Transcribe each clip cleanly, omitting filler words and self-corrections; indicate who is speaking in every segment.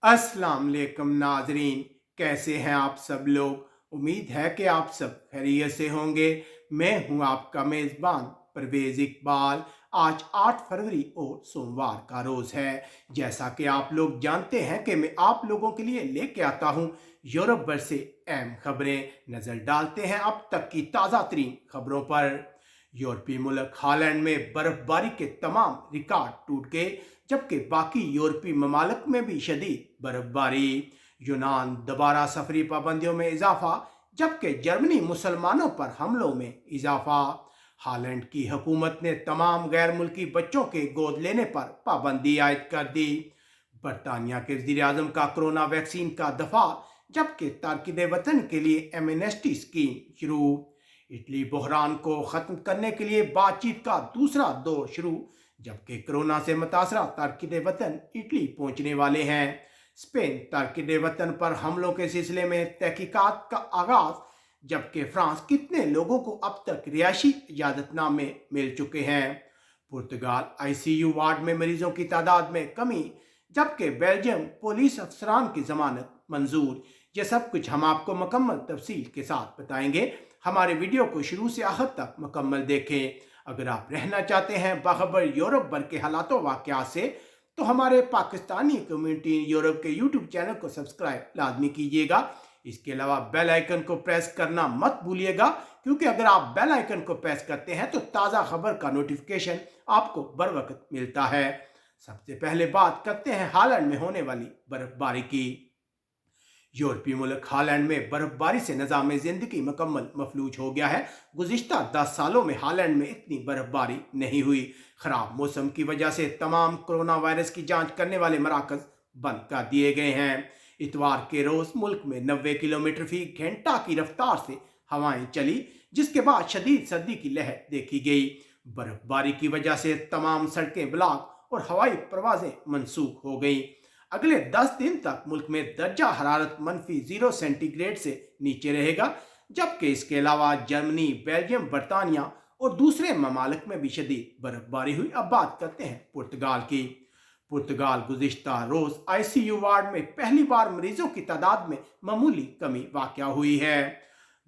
Speaker 1: अस्सलाम वालेकुम नाजरीन, कैसे हैं आप सब लोग। उम्मीद है कि आप सब खैरियत से होंगे। मैं हूं आपका मेज़बान परवेज़ इकबाल। आज 8 फरवरी और सोमवार का रोज़ है। जैसा कि आप लोग जानते हैं कि मैं आप लोगों के लिए लेके आता हूं यूरोप भर से अहम खबरें। नज़र डालते हैं अब तक की ताज़ा तरीन खबरों पर। यूरोपीय मुल्क हॉलैंड में बर्फबारी के तमाम रिकॉर्ड टूट गए, जबकि बाकी यूरोपीय ममालिक में भी शदीद बर्फबारी। यूनान दोबारा सफरी पाबंदियों में इजाफा, जबकि जर्मनी मुसलमानों पर हमलों में इजाफा। हॉलैंड की हुकूमत ने तमाम गैर मुल्की बच्चों के गोद लेने पर पाबंदी आयद कर दी। बरतानिया के वज़ीर आज़म का कोरोना वैक्सीन का दफा, जबकि तारकिन वतन के लिए एमनेस्टी स्कीम शुरू। इटली बहरान को ख़त्म करने के लिए बातचीत का दूसरा दौर शुरू, जबकि कोरोना से मुतासरा तारकिन वतन इटली पहुंचने वाले हैं। स्पेन तारकिन वतन पर हमलों के सिलसिले में तहकीकात का आगाज, जबकि फ्रांस कितने लोगों को अब तक रिहायशी इजाज़तनामे मिल चुके हैं। पुर्तगाल आईसीयू वार्ड में मरीजों की तादाद में कमी, जबकि बेल्जियम पुलिस अफसरान की जमानत मंजूर। ये सब कुछ हम आपको मुकम्मल तफसील के साथ बताएंगे। हमारे वीडियो को शुरू से आखिर तक मुकम्मल देखें। अगर आप रहना चाहते हैं बाखबर यूरोप भर के हालातों वाक़यात से, तो हमारे पाकिस्तानी कम्युनिटी यूरोप के यूट्यूब चैनल को सब्सक्राइब लाजमी कीजिएगा। इसके अलावा बेल आइकन को प्रेस करना मत भूलिएगा, क्योंकि अगर आप बेल आइकन को प्रेस करते हैं तो ताज़ा खबर का नोटिफिकेशन आपको बर वक्त मिलता है। सबसे पहले बात करते हैं हॉलैंड में होने वाली बर्फबारी की। यूरोपीय मुल्क हॉलैंड में बर्फबारी से निज़ाम ज़िंदगी मुकम्मल मफलूज हो गया है। गुज़िश्ता 10 सालों में हॉलैंड में इतनी बर्फबारी नहीं हुई। ख़राब मौसम की वजह से तमाम कोरोना वायरस की जांच करने वाले मराकज़ बंद कर दिए गए हैं। इतवार के रोज़ मुल्क में 90 किलोमीटर फी घंटा की रफ्तार से हवाएं चली, जिसके बाद शदीद सर्दी की लहर देखी गई। बर्फबारी की वजह से तमाम सड़कें ब्लॉक और हवाई परवाजें मनसूख हो गई। अगले 10 दिन तक मुल्क में दर्जा हरारत -0 सेंटीग्रेड से नीचे रहेगा, जबकि इसके अलावा जर्मनी, बेल्जियम, बरतानिया और दूसरे ममालिक में भी शदीद बर्फबारी हुई। अब बात करते हैं पुर्तगाल की। पुर्तगाल गुज़िश्ता रोज़ आईसीयू वार्ड में पहली बार मरीजों की तादाद में मामूली कमी वाक़या हुई है।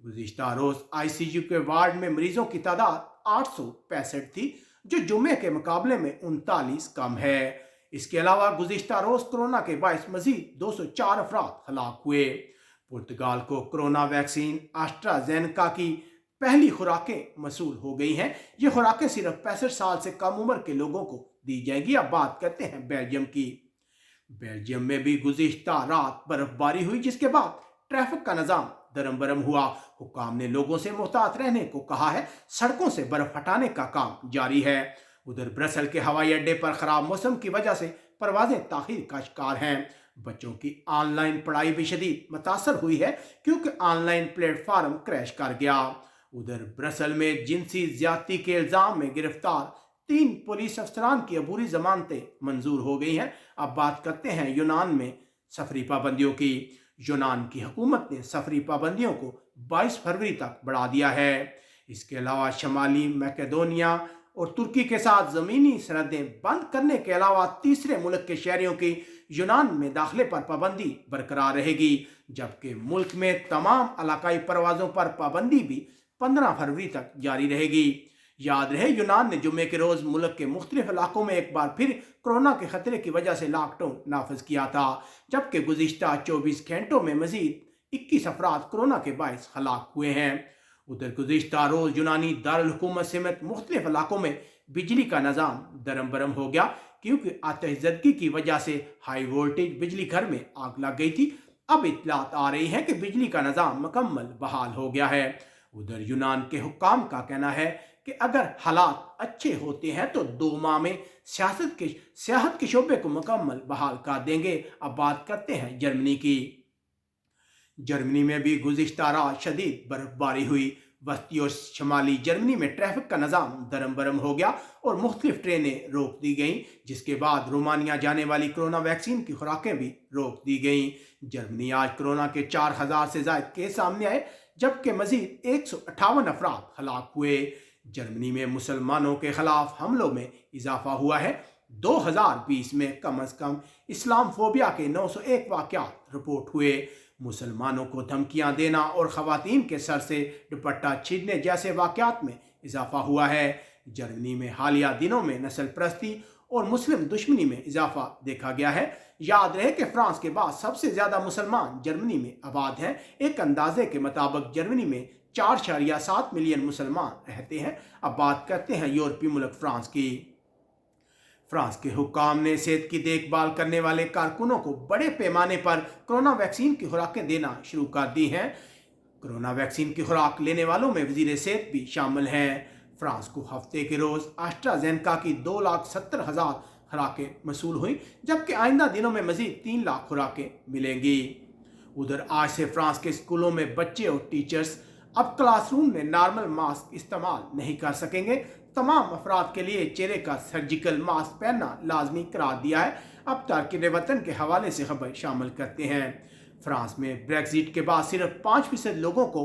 Speaker 1: गुज़िश्ता रोज़ आईसीयू के वार्ड में मरीजों की तादाद 865 थी, जो जुमे के मुकाबले में 39 कम है। इसके अलावा गुज़िश्ता रोज़ कोरोना के बायस मजीद 204 अफराद हलाक हुए। पुर्तगाल को कोरोना वैक्सीन एस्ट्राज़ेनेका की पहली खुराकें मसूल हो गई हैं। ये खुराकें सिर्फ 65 साल से कम उम्र के लोगों को दी जाएगी। अब बात करते हैं बेल्जियम की। बेल्जियम में भी गुज़िश्ता रात बर्फबारी हुई, जिसके बाद ट्रैफिक का निज़ाम दरम बरम हुआ। हुक्काम ने लोगों से मोहतात रहने को कहा है। सड़कों से बर्फ हटाने का काम जारी है। उधर ब्रसल के हवाई अड्डे पर खराब मौसम की वजह से परवाजें ताखीर का शिकार हैं। बच्चों की ऑनलाइन पढ़ाई भी शदीद मुतासर हुई है, क्योंकि ऑनलाइन प्लेटफॉर्म क्रैश कर गया। उधर ब्रसल में जिनसी ज्यादती के इल्जाम में गिरफ्तार 3 पुलिस अफसरान की अबूरी जमानतें मंजूर हो गई हैं। अब बात करते हैं यूनान में सफरी पाबंदियों की। यूनान की हुकूमत ने सफरी पाबंदियों को 22 फरवरी तक बढ़ा दिया है। इसके अलावा शमाली मैकेडोनिया और तुर्की के साथ ज़मीनी सरहदें बंद करने के अलावा तीसरे मुल्क के शहरियों की यूनान में दाखिले पर पाबंदी बरकरार रहेगी, जबकि मुल्क में तमाम इलाकाई परवाज़ों पर पाबंदी भी 15 फरवरी तक जारी रहेगी। याद रहे, यूनान ने जुमे के रोज़ मुल्क के मुख्तलिफ इलाकों में एक बार फिर कोरोना के खतरे की वजह से लॉकडाउन नाफिज किया था, जबकि गुज़िश्ता 24 घंटों में मजीद 21 अफराद कोरोना के बायस हलाक हुए हैं। उधर गुज़िश्ता रोज़ यूनानी दारुल हुकूमत समेत मुख्तलिफ इलाकों में बिजली का निज़ाम दरम बरम हो गया, क्योंकि आतिशज़दगी की वजह से हाई वोल्टेज बिजली घर में आग लग गई थी। अब इत्तलात आ रही है कि बिजली का निज़ाम मुकम्मल बहाल हो गया है। उधर यूनान के हुक्काम का कहना है कि अगर हालात अच्छे होते हैं तो 2 माह में सियाहत के शोबे को मुकम्मल बहाल कर देंगे। अब बात करते हैं जर्मनी की। जर्मनी में भी गुज़िश्ता रात शदीद बर्फबारी हुई। वस्ती और शमाली जर्मनी में ट्रैफिक का निज़ाम दरम बरम हो गया और मुख्तलिफ ट्रेनें रोक दी गईं, जिसके बाद रोमानिया जाने वाली कोरोना वैक्सीन की खुराकें भी रोक दी गईं। जर्मनी आज कोरोना के 4000 से ज़ायद केस सामने आए, जबकि मजीद 158 अफराद हलाक हुए। जर्मनी में मुसलमानों के खिलाफ हमलों में इजाफा हुआ है। 2020 में कम से कम इस्लामफोबिया के 901 वाक़यात रिपोर्ट हुए। मुसलमानों को धमकियां देना और ख़वातीन के सर से दुपट्टा छीनने जैसे वाक़यात में इजाफा हुआ है। जर्मनी में हालिया दिनों में नस्ल परस्ती और मुस्लिम दुश्मनी में इजाफा देखा गया है। याद रहे कि फ्रांस के बाद सबसे ज़्यादा मुसलमान जर्मनी में आबाद हैं। एक अंदाजे के मुताबिक जर्मनी में 4.7 मिलियन मुसलमान रहते हैं। अब बात करते हैं यूरोपीय मुल्क फ्रांस की। फ्रांस के हुक्काम ने सेहत की देखभाल करने वाले कारकुनों को बड़े पैमाने पर कोरोना वैक्सीन की खुराकें देना शुरू कर दी हैं। कोरोना वैक्सीन की खुराक लेने वालों में वजीर सेहत भी शामिल हैं। फ्रांस को हफ्ते के रोज एस्ट्राजेनेका की 2,70,000 खुराकें मसूल हुई, जबकि आइंदा दिनों में मजीद 3 लाख खुराकें मिलेंगी। उधर आज से फ्रांस के स्कूलों में बच्चे और टीचर्स अब क्लासरूम में नॉर्मल मास्क इस्तेमाल नहीं कर सकेंगे। तमाम अफराद के लिए चेहरे का सर्जिकल मास्क पहनना लाजमी करार दिया है। अब तारकिन वतन के हवाले से खबर शामिल करते हैं। फ्रांस में ब्रेक्जिट के बाद सिर्फ 5% लोगों को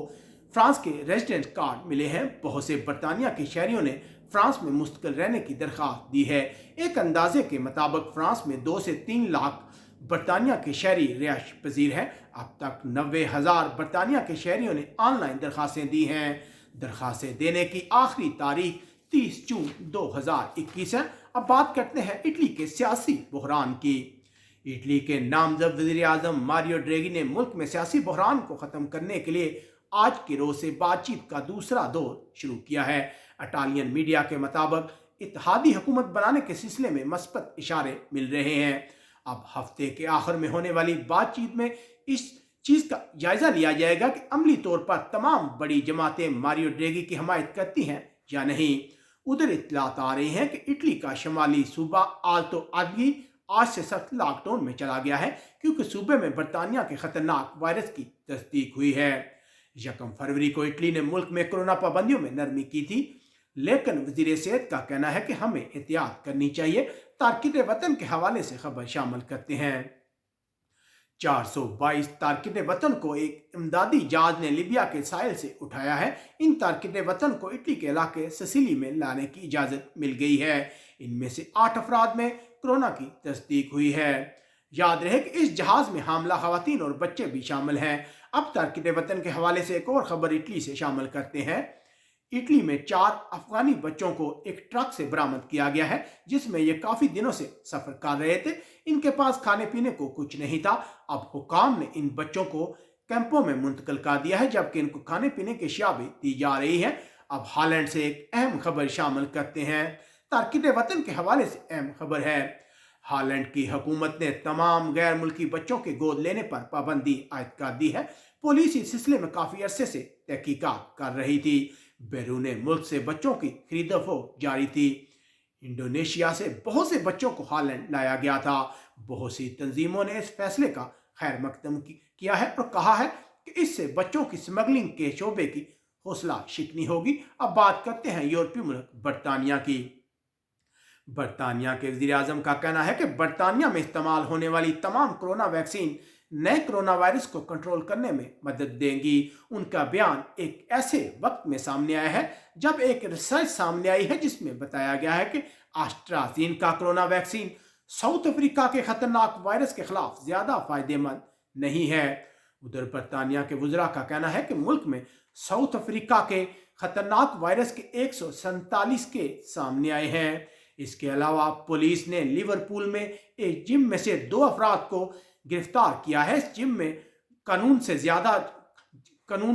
Speaker 1: फ्रांस के रेजिडेंट कार्ड मिले हैं। बहुत से बरतानिया के शहरियों ने फ्रांस में मुस्तकिल रहने की दरख्वास्त दी है। एक अंदाजे के मुताबिक फ्रांस में 2 से 3 लाख बरतानिया के शहरी रिहाइश पजीर हैं। अब तक 90,000 बरतानिया के शहरियों ने ऑनलाइन दरख्वास्तें दी हैं। दरख्वास्तें देने की आखिरी तारीख 30 जून 2021 है। अब बात करते हैं इटली के सियासी बहरान की। इटली के नामजद वज़ीर आज़म मारियो ड्रैगी ने मुल्क में सियासी बहरान को ख़त्म करने के लिए आज के रोज से बातचीत का दूसरा दौर शुरू किया है। इटालियन मीडिया के मुताबिक इत्तेहादी हुकूमत बनाने के सिलसिले में मस्बत इशारे मिल रहे हैं। अब हफ्ते के आखिर में होने वाली बातचीत में इस चीज़ का जायजा लिया जाएगा कि अमली तौर पर तमाम बड़ी जमातें मारियो ड्रैगी की हमायत करती हैं या नहीं। उधर इत्तलात आ रही हैं कि इटली का शमाली सूबा आल्तो आदगी आज से सख्त लॉकडाउन में चला गया है, क्योंकि सूबे में बरतानिया के खतरनाक वायरस की तस्दीक हुई है। 1 फरवरी को इटली ने मुल्क में कोरोना पाबंदियों में नरमी की थी, लेकिन वजीर सेहत का कहना है कि हमें एहतियात करनी चाहिए। तारकिन वतन के हवाले से खबर शामिल करते हैं। 422 तारकिन वतन को एक इमदादी जहाज ने लीबिया के साहिल से उठाया है। इन तारकिन वतन को इटली के इलाके सिसिली में लाने की इजाज़त मिल गई है। इनमें से 8 अफराद में कोरोना की तस्दीक हुई है। याद रहे कि इस जहाज में हामला खवातीन और बच्चे भी शामिल हैं। अब तारकिन वतन के हवाले से एक और खबर इटली से शामिल करते हैं। इटली में 4 अफगानी बच्चों को एक ट्रक से बरामद किया गया है, जिसमें ये काफी दिनों से सफर कर रहे थे। इनके पास खाने पीने को कुछ नहीं था। अब हुकाम ने इन बच्चों को कैंपों में मुंतकिल कर दिया है, जबकि इनको खाने पीने की अशिया भी दी जा रही है। अब हालैंड से एक अहम खबर शामिल करते हैं। तारकिन वतन के हवाले से अहम खबर है। हालैंड की हुकूमत ने तमाम गैर मुल्की बच्चों के गोद लेने पर पाबंदी आयद कर दी है। पुलिस इस सिलसिले में काफी अरसे से तहकीकात कर रही थी। बैरून मुल्क से बच्चों की खरीदफरोख्त जारी थी। इंडोनेशिया से बहुत से बच्चों को हालैंड लाया गया था। बहुत सी तंजीमों ने इस फैसले का खैर मकदम किया है और कहा है कि इससे बच्चों की स्मगलिंग के शोबे की हौसला शिकनी होगी। अब बात करते हैं यूरोपीय मुल्क बरतानिया की। बरतानिया के वज़ीर आज़म का कहना है कि बरतानिया में इस्तेमाल होने वाली तमाम कोरोना वैक्सीन नए कोरोना वायरस को कंट्रोल करने में मदद देंगी। उनका बयान एक ऐसे वक्त में सामने आया है जब एक रिसर्च सामने आई है, जिसमें बताया गया है कि AstraZeneca corona vaccine south Africa के खतरनाक वायरस के खिलाफ ज्यादा फायदेमंद नहीं है। उधर बरतानिया के वज़रा का कहना है कि मुल्क में साउथ अफ्रीका के खतरनाक वायरस के 147 के सामने आए हैं। इसके अलावा पुलिस ने लिवरपूल में एक जिम में से 2 अफराद को गिरफ्तार किया है। इस जिम में कानून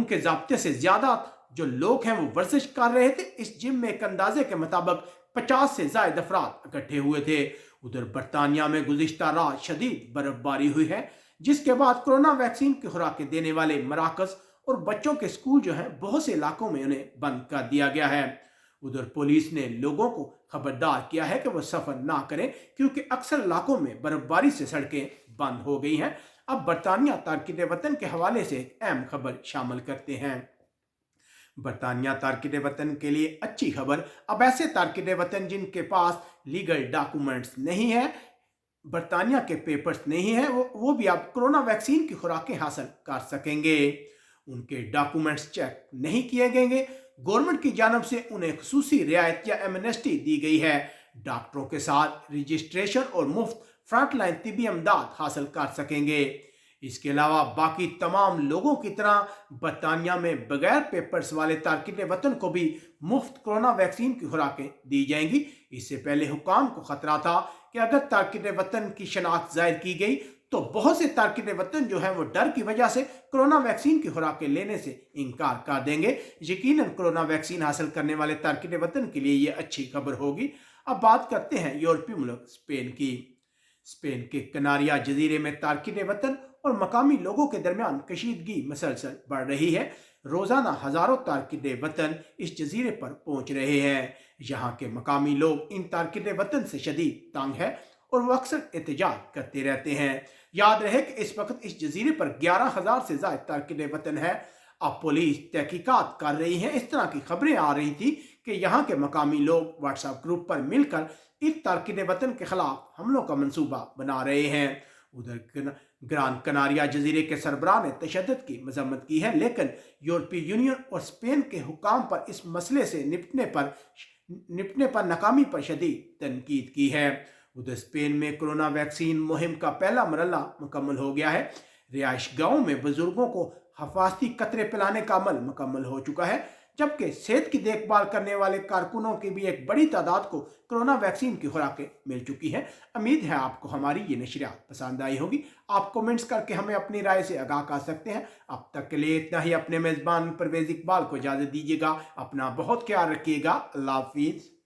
Speaker 1: के ज़ाब्ते से ज़्यादा जो लोग हैं वो वर्जिश कर रहे थे। इस जिम में एक अंदाजे के मुताबिक 50 से ज़ायद अफराद इकट्ठे हुए थे। उधर बरतानिया में गुज़िश्ता रात शदीद बर्फबारी हुई है, जिसके बाद कोरोना वैक्सीन की खुराकें देने वाले मराकज़ और बच्चों के स्कूल जो हैं बहुत से इलाकों में उन्हें बंद कर दिया गया है। उधर पुलिस ने लोगों को खबरदार किया है कि वह सफर ना करें, क्योंकि अक्सर इलाकों में बर्फबारी से सड़कें बंद हो गई हैं। अब बरतानिया तारकिन वतन के हवाले से एक अहम खबर शामिल करते हैं। बरतानिया तारकिन वतन के लिए अच्छी खबर। अब ऐसे तारकिन वतन जिनके पास लीगल डॉक्यूमेंट्स नहीं है, बरतानिया के पेपर्स नहीं है, वो भी अब कोरोना वैक्सीन की खुराकें हासिल कर सकेंगे। उनके डॉक्यूमेंट्स चेक नहीं किए गएंगे। गवर्नमेंट की जानब से उन्हें खुसूसी रियायत या एमनेस्टी दी गई है। डॉक्टरों के साथ रजिस्ट्रेशन और मुफ्त फ्रंट लाइन तिबी इमदाद हासिल कर सकेंगे। इसके अलावा बाकी तमाम लोगों की तरह बरतानिया में बगैर पेपर्स वाले तारकिन वतन को भी मुफ्त कोरोना वैक्सीन की खुराकें दी जाएंगी। इससे पहले हुकाम को खतरा था कि अगर तारकिन वतन की शनाख्त जाहिर की गई तो बहुत से तारकिन वतन जो है वो डर की वजह से कोरोना वैक्सीन की खुराकें लेने से इनकार कर देंगे। यकीनन कोरोना वैक्सीन हासिल करने वाले तारकिन वतन के लिए ये अच्छी खबर होगी। अब बात करते हैं यूरोपीय मुल्क स्पेन की। स्पेन के कनारिया जजीरे में तारकिन वतन और मकामी लोगों के दरमियान कशीदगी मसलसल बढ़ रही है। रोजाना हजारों तारकिन वतन इस जजीरे पर पहुंच रहे हैं। यहाँ के मकामी लोग इन तारकिन वतन से शदीद तंग है और वो अक्सर एहतजाज करते रहते हैं। याद रहे कि इस वक्त इस जजीरे पर 11,000 से ज्यादा तारकिन वतन है। अब पुलिस तहकीकात कर रही है। इस तरह की खबरें आ रही थी कि यहाँ के मकामी लोग व्हाट्सएप ग्रुप पर मिलकर इस तारकिन वतन के खिलाफ हमलों का मंसूबा बना रहे हैं। उधर ग्रान कनारिया जजीरे के सरबराह ने तशद्दुद की मजम्मत की है, लेकिन यूरोपीय यूनियन और स्पेन के हुकाम पर इस मसले से निपटने पर नाकामी पर शदीद तनकीद की है। उधर स्पेन में कोरोना वैक्सीन मुहिम का पहला मरहला मुकम्मल हो गया है। रिहाइश गाँव में बुजुर्गों को हफाजती कतरे पिलाने का अमल मुकम्मल हो चुका है, जबकि सेहत की देखभाल करने वाले कारकुनों की भी एक बड़ी तादाद को कोरोना वैक्सीन की खुराकें मिल चुकी हैं। उम्मीद है आपको हमारी ये नशरियात पसंद आई होगी। आप कमेंट्स करके हमें अपनी राय से आगाह कर सकते हैं। अब तक के लिए इतना ही। अपने मेज़बान परवेज़ इकबाल को इजाज़त दीजिएगा। अपना बहुत ख्याल रखिएगा। अल्लाह हाफिज़।